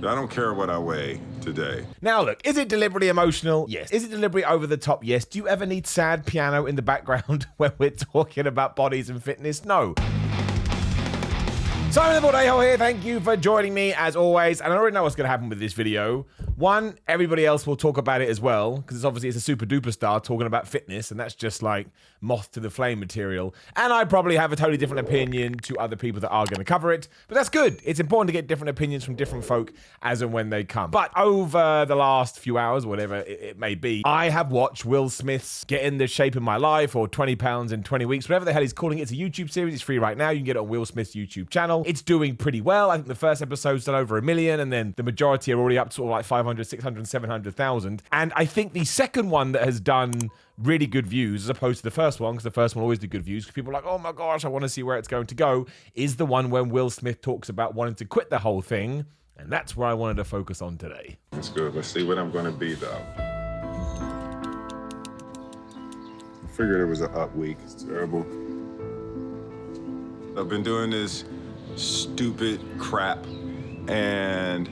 I don't care what I weigh today. Now look, is it deliberately emotional? Yes. Is it deliberately over the top? Yes. Do you ever need sad piano in the background when we're talking about bodies and fitness? No. Simon the Bordejo here, thank you for joining me as always, and I already know what's going to happen with this video. One, everybody else will talk about it as well, because it's a super duper star talking about fitness, and that's just like moth to the flame material. And I probably have a totally different opinion to other people that are going to cover it, but that's good. It's important to get different opinions from different folk as and when they come. But over the last few hours, whatever it may be, I have watched Will Smith's Get in the Shape of My Life, or 20 pounds in 20 weeks, whatever the hell he's calling it. It's a YouTube series. It's free right now. You can get it on Will Smith's YouTube channel. It's doing pretty well. I think the first episode's done over 1 million, and then the majority are already up to sort of like 500, 600, 700,000. And I think the second one that has done really good views, as opposed to the first one, because the first one always did good views, because people are like, oh my gosh, I want to see where it's going to go, is the one when Will Smith talks about wanting to quit the whole thing. And that's where I wanted to focus on today. That's good. Let's see what I'm going to be, though. I figured it was an up week. It's terrible. I've been doing this stupid crap, and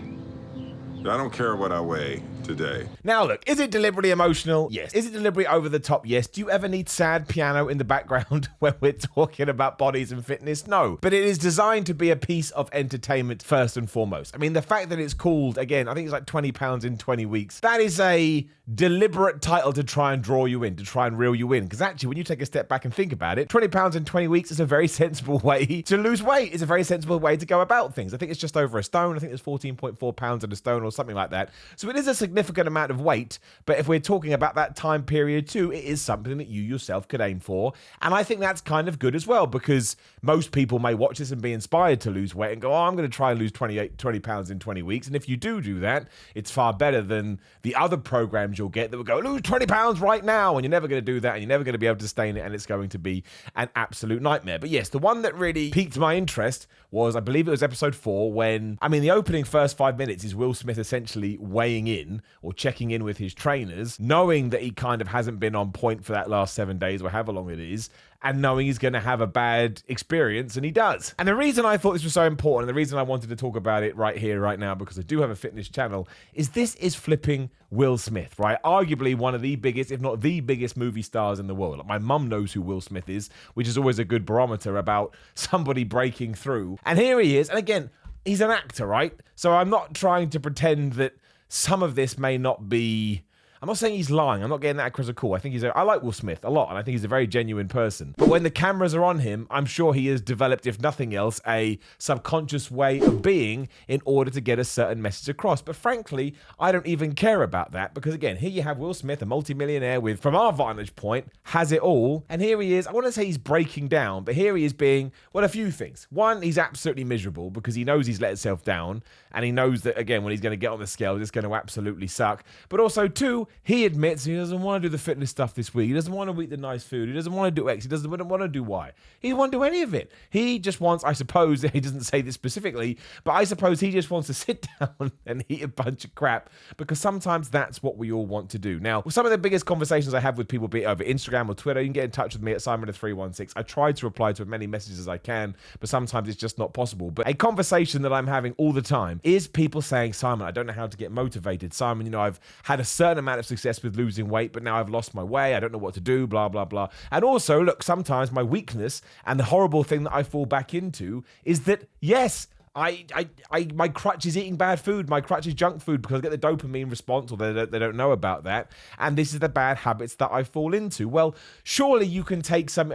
I don't care what I weigh today. Now look, is it deliberately emotional? Yes. Is it deliberately over the top? Yes. Do you ever need sad piano in the background when we're talking about bodies and fitness? No. But it is designed to be a piece of entertainment first and foremost. I mean, the fact that it's called, again, I think it's like 20 pounds in 20 weeks, that is a deliberate title to try and draw you in, to try and reel you in. Because actually, when you take a step back and think about it, 20 pounds in 20 weeks is a very sensible way to lose weight. It's a very sensible way to go about things. I think it's just over a stone. I think it's 14.4 pounds in a stone or something like that. So it is a significant amount of weight, but if we're talking about that time period too, it is something that you yourself could aim for. And I think that's kind of good as well, because most people may watch this and be inspired to lose weight and go, oh, I'm going to try and lose 20 pounds in 20 weeks. And if you do that, it's far better than the other programs you'll get that will go, lose 20 pounds right now. And you're never going to do that, and you're never going to be able to sustain it, and it's going to be an absolute nightmare. But yes, the one that really piqued my interest was, I believe it was episode 4, when, I mean, the opening first 5 minutes is Will Smith essentially weighing in or checking in with his trainers, knowing that he kind of hasn't been on point for that last 7 days or however long it is, and knowing he's going to have a bad experience, and he does. And the reason I thought this was so important, and the reason I wanted to talk about it right here, right now, because I do have a fitness channel, is this is flipping Will Smith, right? Arguably one of the biggest, if not the biggest movie stars in the world. Like, my mum knows who Will Smith is, which is always a good barometer about somebody breaking through. And here he is, and again, he's an actor, right? So I'm not trying to pretend that some of this may not be... I'm not saying he's lying. I'm not getting that across a call. I think I like Will Smith a lot, and I think he's a very genuine person. But when the cameras are on him, I'm sure he has developed, if nothing else, a subconscious way of being in order to get a certain message across. But frankly, I don't even care about that, because again, here you have Will Smith, a multimillionaire with, from our vantage point, has it all. And here he is, I want to say he's breaking down, but here he is being, well, a few things. One, he's absolutely miserable because he knows he's let himself down, and he knows that, again, when he's going to get on the scale, it's going to absolutely suck. But also, two, he admits he doesn't want to do the fitness stuff this week. He doesn't want to eat the nice food. He doesn't want to do X. He doesn't want to do Y. He doesn't want to do any of it. He just wants, I suppose, he doesn't say this specifically, but I suppose he just wants to sit down and eat a bunch of crap, because sometimes that's what we all want to do. Now, some of the biggest conversations I have with people, be it over Instagram or Twitter, you can get in touch with me at Simon316. I try to reply to as many messages as I can, but sometimes it's just not possible. But a conversation that I'm having all the time is people saying, Simon, I don't know how to get motivated. Simon, I've had a certain amount of success with losing weight, but now I've lost my way. I don't know what to do, blah, blah, blah. And also, look, sometimes my weakness and the horrible thing that I fall back into is that, yes, my crutch is eating bad food. My crutch is junk food because I get the dopamine response, or they don't know about that. And this is the bad habits that I fall into. Well, surely you can take some,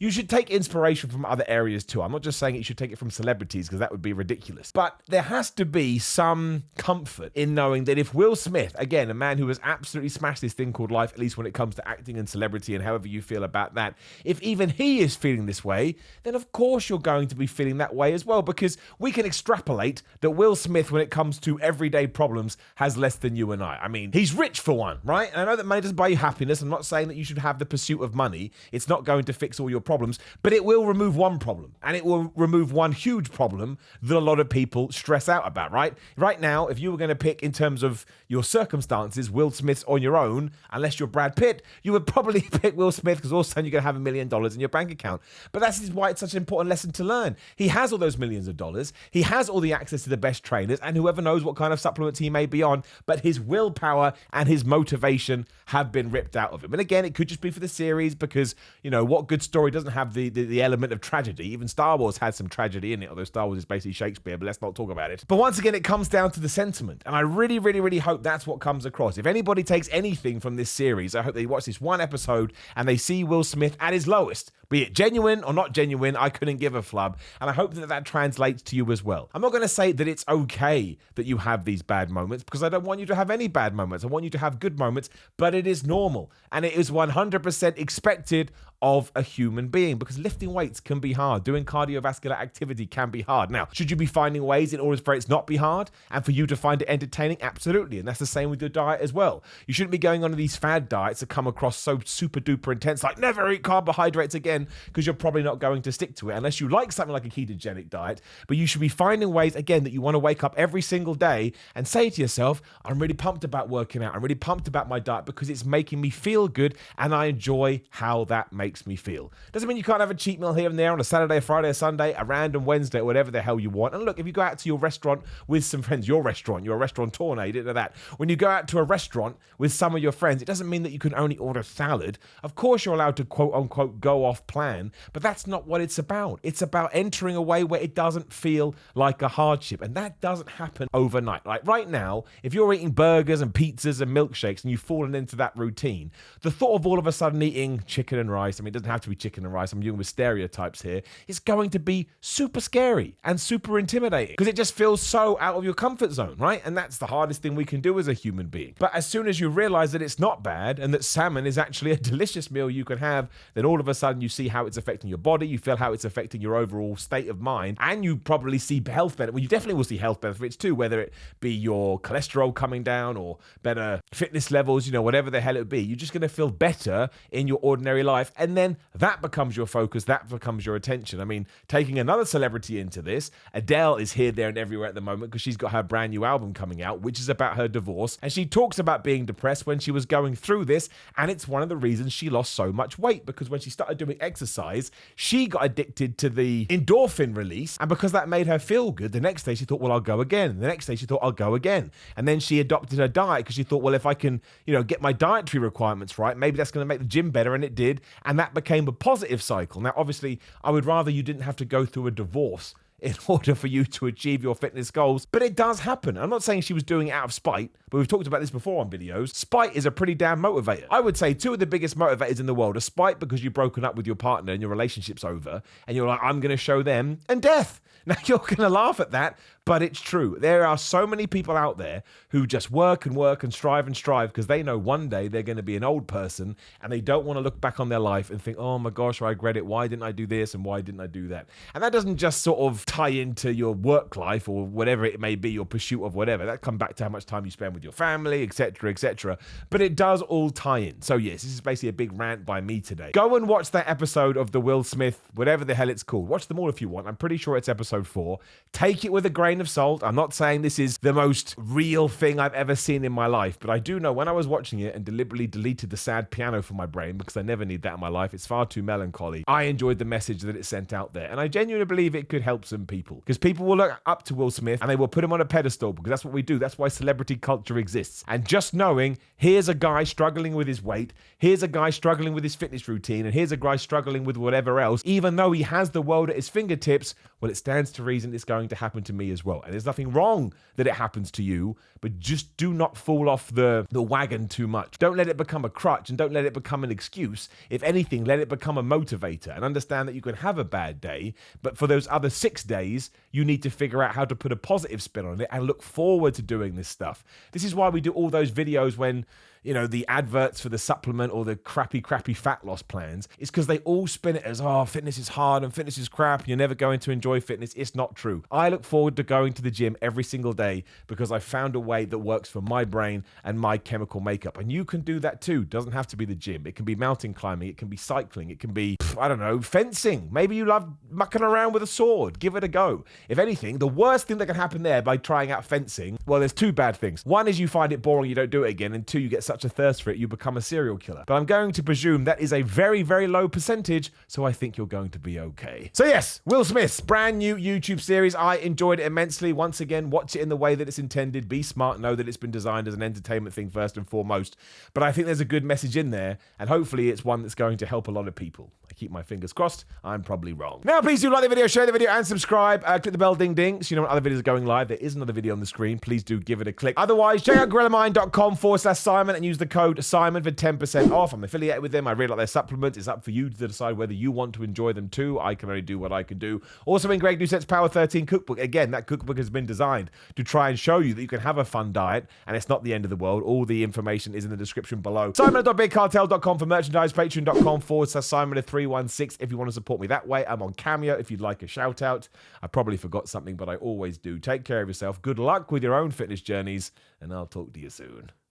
you should take inspiration from other areas too. I'm not just saying you should take it from celebrities, because that would be ridiculous. But there has to be some comfort in knowing that if Will Smith, again, a man who has absolutely smashed this thing called life, at least when it comes to acting and celebrity and however you feel about that, if even he is feeling this way, then of course you're going to be feeling that way as well, because we can extrapolate that Will Smith, when it comes to everyday problems, has less than you and I. I mean, he's rich for one, right? And I know that money doesn't buy you happiness. I'm not saying that you should have the pursuit of money. It's not going to fix all your problems. problems, but it will remove one problem, and it will remove one huge problem that a lot of people stress out about, right? Right now, if you were going to pick in terms of your circumstances, Will Smith's on your own, unless you're Brad Pitt, you would probably pick Will Smith because all of a sudden you're going to have $1 million in your bank account. But that's why it's such an important lesson to learn. He has all those millions of dollars. He has all the access to the best trainers, and whoever knows what kind of supplements he may be on, but his willpower and his motivation have been ripped out of him. And again, it could just be for the series because, you know, what good story doesn't have the element of tragedy? Even Star Wars had some tragedy in it, although Star Wars is basically Shakespeare, but let's not talk about it. But once again, it comes down to the sentiment, and I really, really, really hope that's what comes across. If anybody takes anything from this series, I hope they watch this one episode and they see Will Smith at his lowest. Be it genuine or not genuine, I couldn't give a flub, and I hope that that translates to you as well. I'm not going to say that it's okay that you have these bad moments, because I don't want you to have any bad moments. I want you to have good moments, but it is normal, and it is 100% expected of a human being, because lifting weights can be hard. Doing cardiovascular activity can be hard. Now, should you be finding ways in order for it not be hard and for you to find it entertaining? Absolutely. And that's the same with your diet as well. You shouldn't be going on these fad diets that come across so super duper intense, like never eat carbohydrates again, because you're probably not going to stick to it unless you like something like a ketogenic diet. But you should be finding ways, again, that you want to wake up every single day and say to yourself, I'm really pumped about working out. I'm really pumped about my diet because it's making me feel good and I enjoy how that makes me feel. Doesn't mean you can't have a cheat meal here and there on a Saturday, Friday, or Sunday, a random Wednesday, or whatever the hell you want. And look, if you go out to your restaurant with some friends, you're a restaurateur, you didn't know that. When you go out to a restaurant with some of your friends, it doesn't mean that you can only order salad. Of course, you're allowed to quote unquote go off plan, but that's not what it's about. It's about entering a way where it doesn't feel like a hardship, and that doesn't happen overnight. Like right now, if you're eating burgers and pizzas and milkshakes and you've fallen into that routine, the thought of all of a sudden eating chicken and rice, I mean, it doesn't have to be chicken and rice, I'm dealing with stereotypes here, it's going to be super scary and super intimidating because it just feels so out of your comfort zone, right? And that's the hardest thing we can do as a human being. But as soon as you realize that it's not bad and that salmon is actually a delicious meal you can have, then all of a sudden you see how it's affecting your body, you feel how it's affecting your overall state of mind, and you probably see health benefits. Well, you definitely will see health benefits too, whether it be your cholesterol coming down or better fitness levels, you know, whatever the hell it be. You're just going to feel better in your ordinary life, and then that becomes your focus, that becomes your attention. I mean, taking another celebrity into this, Adele is here, there, and everywhere at the moment because she's got her brand new album coming out, which is about her divorce, and she talks about being depressed when she was going through this, and it's one of the reasons she lost so much weight, because when she started doing exercise, she got addicted to the endorphin release, and because that made her feel good, the next day she thought, well, I'll go again. The next day she thought, I'll go again. And then she adopted her diet because she thought, well, if I can, you know, get my dietary requirements right, maybe that's going to make the gym better, and it did, and that became a positive cycle. Now, obviously, I would rather you didn't have to go through a divorce in order for you to achieve your fitness goals, but it does happen. I'm not saying she was doing it out of spite, but we've talked about this before on videos. Spite is a pretty damn motivator. I would say two of the biggest motivators in the world are spite because you've broken up with your partner and your relationship's over, and you're like, I'm going to show them, and death. Now, you're going to laugh at that, but it's true. There are so many people out there who just work and strive because they know one day they're going to be an old person and they don't want to look back on their life and think, oh my gosh, I regret it. Why didn't I do this and why didn't I do that? And that doesn't just sort of tie into your work life or whatever it may be, your pursuit of whatever. That comes back to how much time you spend with your family, etc., etc. But it does all tie in. So yes, this is basically a big rant by me today. Go and watch that episode of the Will Smith, whatever the hell it's called. Watch them all if you want. I'm pretty sure it's episode 4. Take it with a grain of salt. I'm not saying this is the most real thing I've ever seen in my life, but I do know when I was watching it and deliberately deleted the sad piano from my brain because I never need that in my life, it's far too melancholy, I enjoyed the message that it sent out there. And I genuinely believe it could help some people, because people will look up to Will Smith and they will put him on a pedestal because that's what we do. That's why celebrity culture exists. And just knowing, here's a guy struggling with his weight, here's a guy struggling with his fitness routine, and here's a guy struggling with whatever else, even though he has the world at his fingertips, well, it stands to reason it's going to happen to me as well. And there's nothing wrong that it happens to you, but just do not fall off the wagon too much. Don't let it become a crutch, and don't let it become an excuse. If anything, let it become a motivator, and understand that you can have a bad day, but for those other 6 days, you need to figure out how to put a positive spin on it and look forward to doing this stuff. This is why we do all those videos when, you know, the adverts for the supplement or the crappy fat loss plans. It's because they all spin it as, oh, fitness is hard and fitness is crap and you're never going to enjoy fitness. It's not true. I look forward to going to the gym every single day because I found a way that works for my brain and my chemical makeup. And you can do that too. It doesn't have to be the gym. It can be mountain climbing. It can be cycling. It can be, I don't know, fencing. Maybe you love mucking around with a sword. Give it a go. If anything, the worst thing that can happen there by trying out fencing, well, there's two bad things. One is you find it boring, you don't do it again. And two, you get such a thirst for it, you become a serial killer. But I'm going to presume that is a very, very low percentage, so I think you're going to be okay. So yes, Will Smith's brand new YouTube series. I enjoyed it immensely. Once again, watch it in the way that it's intended. Be smart, know that it's been designed as an entertainment thing first and foremost. But I think there's a good message in there, and hopefully it's one that's going to help a lot of people. I keep my fingers crossed. I'm probably wrong. Now, please do like the video, share the video, and subscribe. Click the bell ding ding so you know when other videos are going live. There is another video on the screen. Please do give it a click. Otherwise, check out GorillaMind.com/Simon and use the code Simon for 10% off. I'm affiliated with them. I really like their supplements. It's up for you to decide whether you want to enjoy them too. I can only do what I can do. Also, in Greg Doucette's Power 13 cookbook. Again, that cookbook has been designed to try and show you that you can have a fun diet and it's not the end of the world. All the information is in the description below. Simon.bigcartel.com for merchandise. Patreon.com/Simon316 if you want to support me that way. I'm on Cameo if you'd like a shout out. I probably forgot something, but I always do. Take care of yourself. Good luck with your own fitness journeys, and I'll talk to you soon.